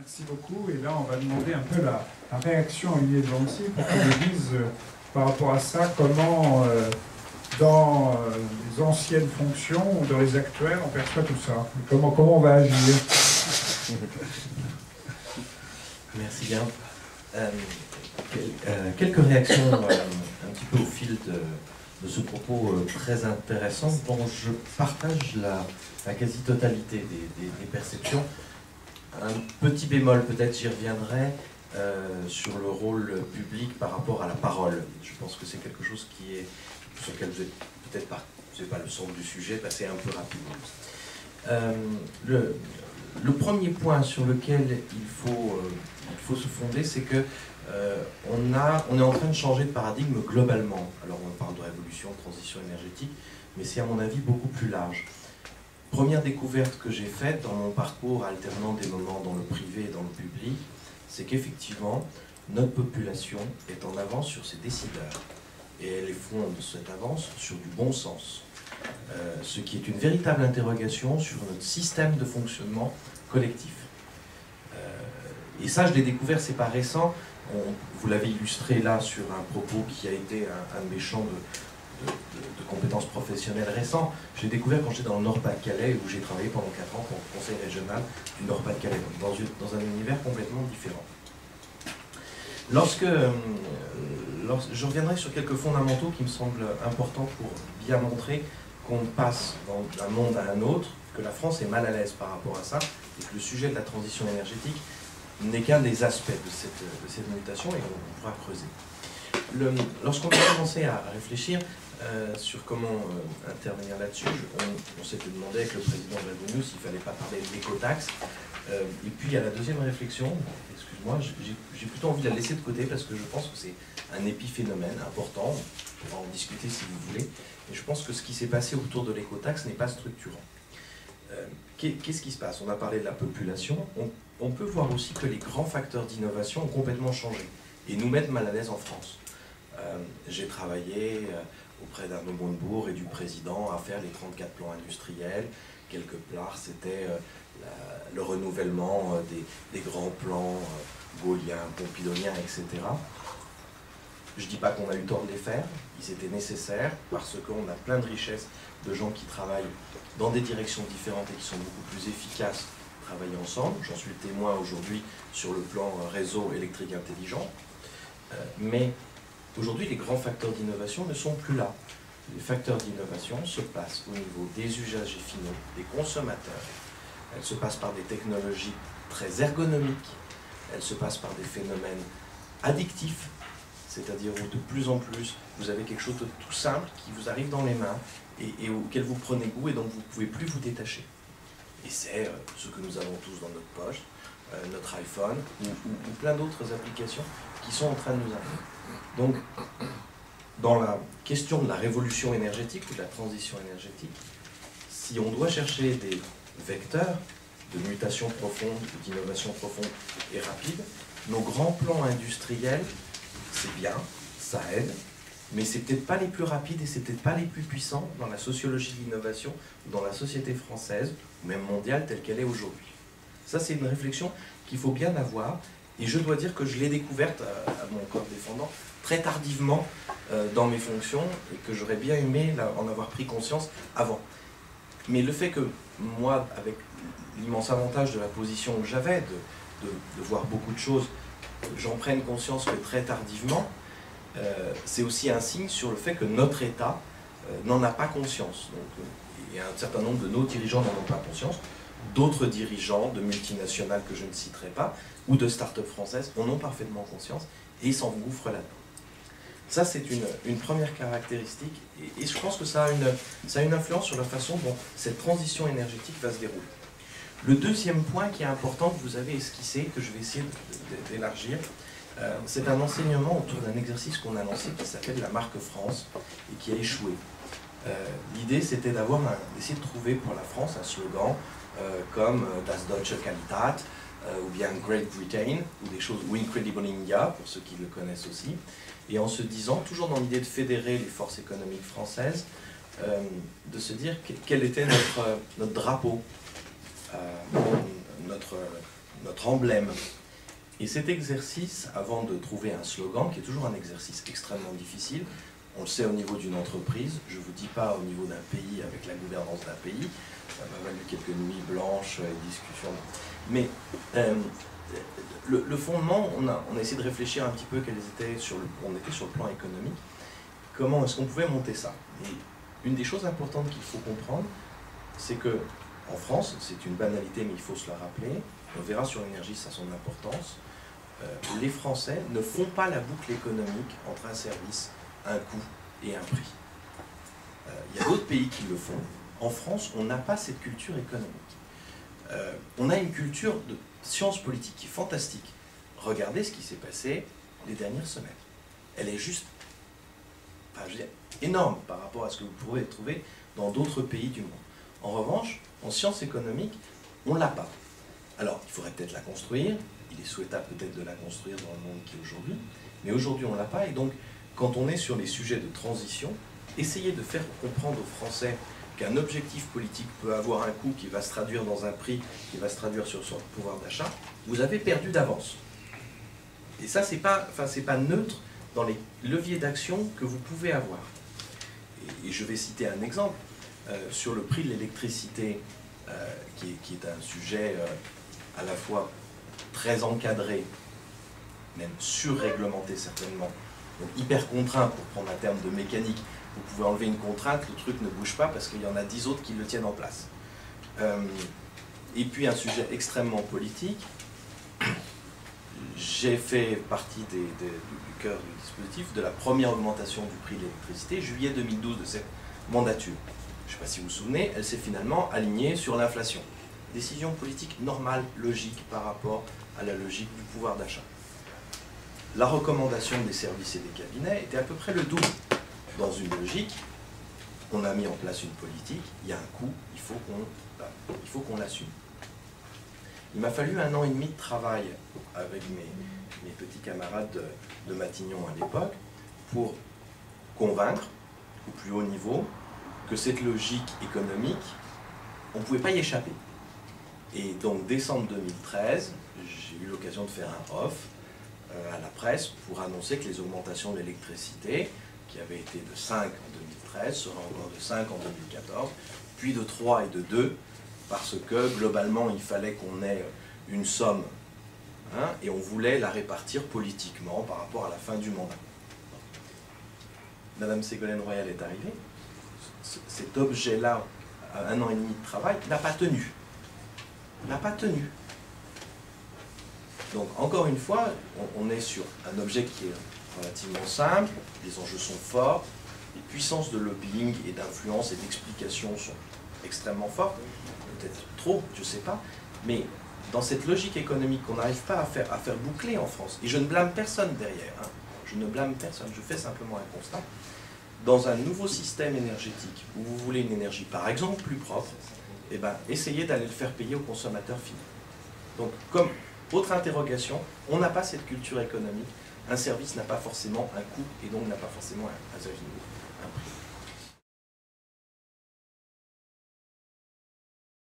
Merci beaucoup. Et là, on va demander un peu la réaction à Olivier de Lancy pour qu'il nous dise par rapport à ça comment, dans les anciennes fonctions ou dans les actuelles, on perçoit tout ça. Comment on va agir. Merci bien. Quelques réactions un petit peu au fil de ce propos très intéressant dont je partage la quasi-totalité des perceptions. Un petit bémol, peut-être j'y reviendrai, sur le rôle public par rapport à la parole. Je pense que c'est quelque chose sur lequel vous êtes peut-être pas, c'est pas le centre du sujet, passer un peu rapidement. Le premier point sur lequel il faut se fonder, c'est que on est en train de changer de paradigme globalement. Alors on parle de révolution, de transition énergétique, mais c'est à mon avis beaucoup plus large. Première découverte que j'ai faite dans mon parcours alternant des moments dans le privé et dans le public, c'est qu'effectivement, notre population est en avance sur ses décideurs. Et elle fonde cette avance sur du bon sens. Ce qui est une véritable interrogation sur notre système de fonctionnement collectif. Et ça, je l'ai découvert, c'est pas récent. Vous l'avez illustré là sur un propos qui a été un de mes champs de compétences professionnelles récents. J'ai découvert quand j'étais dans le Nord-Pas-de-Calais, où j'ai travaillé pendant 4 ans pour le conseil régional du Nord-Pas-de-Calais, dans un univers complètement différent. Je reviendrai sur quelques fondamentaux qui me semblent importants pour bien montrer qu'on passe d'un monde à un autre, que la France est mal à l'aise par rapport à ça, et que le sujet de la transition énergétique n'est qu'un des aspects de cette mutation, et on pourra creuser. Lorsqu'on a commencé à réfléchir sur comment intervenir là-dessus, on s'était demandé avec le président de la s'il ne fallait pas parler de l'écotaxe. Et puis il y a la deuxième réflexion, excuse-moi, j'ai plutôt envie de la laisser de côté parce que je pense que c'est un épiphénomène important, on pourra en discuter si vous voulez, et je pense que ce qui s'est passé autour de l'écotaxe n'est pas structurant. Qu'est-ce qui se passe? On a parlé de la population, on peut voir aussi que les grands facteurs d'innovation ont complètement changé et nous mettent mal à l'aise en France. J'ai travaillé auprès d'Arnaud Montebourg et du président à faire les 34 plans industriels. Quelque part, c'était le renouvellement des grands plans gaulliens, pompidoniens, etc. Je ne dis pas qu'on a eu tort de les faire, ils étaient nécessaires parce qu'on a plein de richesses de gens qui travaillent dans des directions différentes et qui sont beaucoup plus efficaces travailler ensemble. J'en suis le témoin aujourd'hui sur le plan réseau électrique intelligent. Mais aujourd'hui, les grands facteurs d'innovation ne sont plus là. Les facteurs d'innovation se passent au niveau des usagers finaux, des consommateurs. Elles se passent par des technologies très ergonomiques. Elles se passent par des phénomènes addictifs, c'est-à-dire où de plus en plus, vous avez quelque chose de tout simple qui vous arrive dans les mains et auquel vous prenez goût et dont vous ne pouvez plus vous détacher. Et c'est ce que nous avons tous dans notre poche, notre iPhone ou plein d'autres applications qui sont en train de nous arriver. Donc, dans la question de la révolution énergétique ou de la transition énergétique, si on doit chercher des vecteurs de mutation profonde, d'innovation profonde et rapide, nos grands plans industriels, c'est bien, ça aide, mais c'est peut-être pas les plus rapides et c'est peut-être pas les plus puissants dans la sociologie de l'innovation ou dans la société française, ou même mondiale telle qu'elle est aujourd'hui. Ça, c'est une réflexion qu'il faut bien avoir, et je dois dire que je l'ai découverte à mon corps défendant très tardivement dans mes fonctions, et que j'aurais bien aimé en avoir pris conscience avant. Mais le fait que moi, avec l'immense avantage de la position que j'avais, de voir beaucoup de choses, j'en prenne conscience que très tardivement, c'est aussi un signe sur le fait que notre État n'en a pas conscience. Donc, il y a un certain nombre de nos dirigeants n'en ont pas conscience, d'autres dirigeants de multinationales que je ne citerai pas, ou de start-up françaises en ont parfaitement conscience, et ils s'engouffrent là-dedans. Ça, c'est une première caractéristique, et je pense que ça a une influence sur la façon dont cette transition énergétique va se dérouler. Le deuxième point qui est important, que vous avez esquissé, que je vais essayer d'élargir, c'est un enseignement autour d'un exercice qu'on a lancé qui s'appelle la marque France, et qui a échoué. L'idée, c'était d'essayer de trouver pour la France un slogan comme Das Deutsche Qualität, ou bien Great Britain, ou des choses, ou Incredible India, pour ceux qui le connaissent aussi, et en se disant, toujours dans l'idée de fédérer les forces économiques françaises, de se dire quel était notre drapeau, notre emblème. Et cet exercice, avant de trouver un slogan, qui est toujours un exercice extrêmement difficile, on le sait au niveau d'une entreprise, je ne vous dis pas au niveau d'un pays, avec la gouvernance d'un pays, ça m'a valu quelques nuits blanches et discussions. Mais le fondement, on a essayé de réfléchir un petit peu on était sur le plan économique, comment est-ce qu'on pouvait monter ça. Et une des choses importantes qu'il faut comprendre, c'est que en France, c'est une banalité, mais il faut se la rappeler, on verra sur l'énergie, ça a son importance, les Français ne font pas la boucle économique entre un service, un coût et un prix. Il y a d'autres pays qui le font. En France, on n'a pas cette culture économique. On a une culture de sciences politiques qui est fantastique. Regardez ce qui s'est passé les dernières semaines. Elle est juste, enfin, je veux dire, énorme par rapport à ce que vous pourrez trouver dans d'autres pays du monde. En revanche, en sciences économiques, on ne l'a pas. Alors, il faudrait peut-être la construire, il est souhaitable peut-être de la construire dans le monde qui est aujourd'hui, mais aujourd'hui on ne l'a pas, et donc quand on est sur les sujets de transition, essayez de faire comprendre aux Français qu'un objectif politique peut avoir un coût qui va se traduire dans un prix, qui va se traduire sur son pouvoir d'achat, vous avez perdu d'avance. Et ça, c'est pas neutre dans les leviers d'action que vous pouvez avoir. Et je vais citer un exemple, sur le prix de l'électricité, qui est un sujet à la fois très encadré, même surréglementé certainement, donc hyper contraint pour prendre un terme de mécanique. Vous pouvez enlever une contrainte, le truc ne bouge pas parce qu'il y en a 10 autres qui le tiennent en place. Et puis un sujet extrêmement politique. J'ai fait partie du cœur du dispositif de la première augmentation du prix de l'électricité, juillet 2012 de cette mandature. Je ne sais pas si vous vous souvenez, elle s'est finalement alignée sur l'inflation. Décision politique normale, logique par rapport à la logique du pouvoir d'achat. La recommandation des services et des cabinets était à peu près le double. Dans une logique, on a mis en place une politique, il y a un coût, il faut qu'on l'assume. Il m'a fallu 1 an et demi de travail avec mes petits camarades de Matignon à l'époque pour convaincre, au plus haut niveau, que cette logique économique, on ne pouvait pas y échapper. Et donc, décembre 2013, j'ai eu l'occasion de faire un off à la presse pour annoncer que les augmentations de l'électricité, qui avaient été de 5 en 2013, seraient encore de 5 en 2014, puis de 3 et de 2, parce que globalement, il fallait qu'on ait une somme, hein, et on voulait la répartir politiquement par rapport à la fin du mandat. Madame Ségolène Royal est arrivée. Cet objet-là, à 1 an et demi de travail, n'a pas tenu. N'a pas tenu. Donc, encore une fois, on est sur un objet qui est relativement simple, les enjeux sont forts, les puissances de lobbying et d'influence et d'explication sont extrêmement fortes, peut-être trop, je ne sais pas, mais dans cette logique économique qu'on n'arrive pas à faire boucler en France, et je ne blâme personne derrière, hein, je ne blâme personne, je fais simplement un constat, dans un nouveau système énergétique où vous voulez une énergie, par exemple, plus propre, eh ben, essayez d'aller le faire payer aux consommateurs finaux. Donc, comme autre interrogation, on n'a pas cette culture économique. Un service n'a pas forcément un coût et donc n'a pas forcément un prix.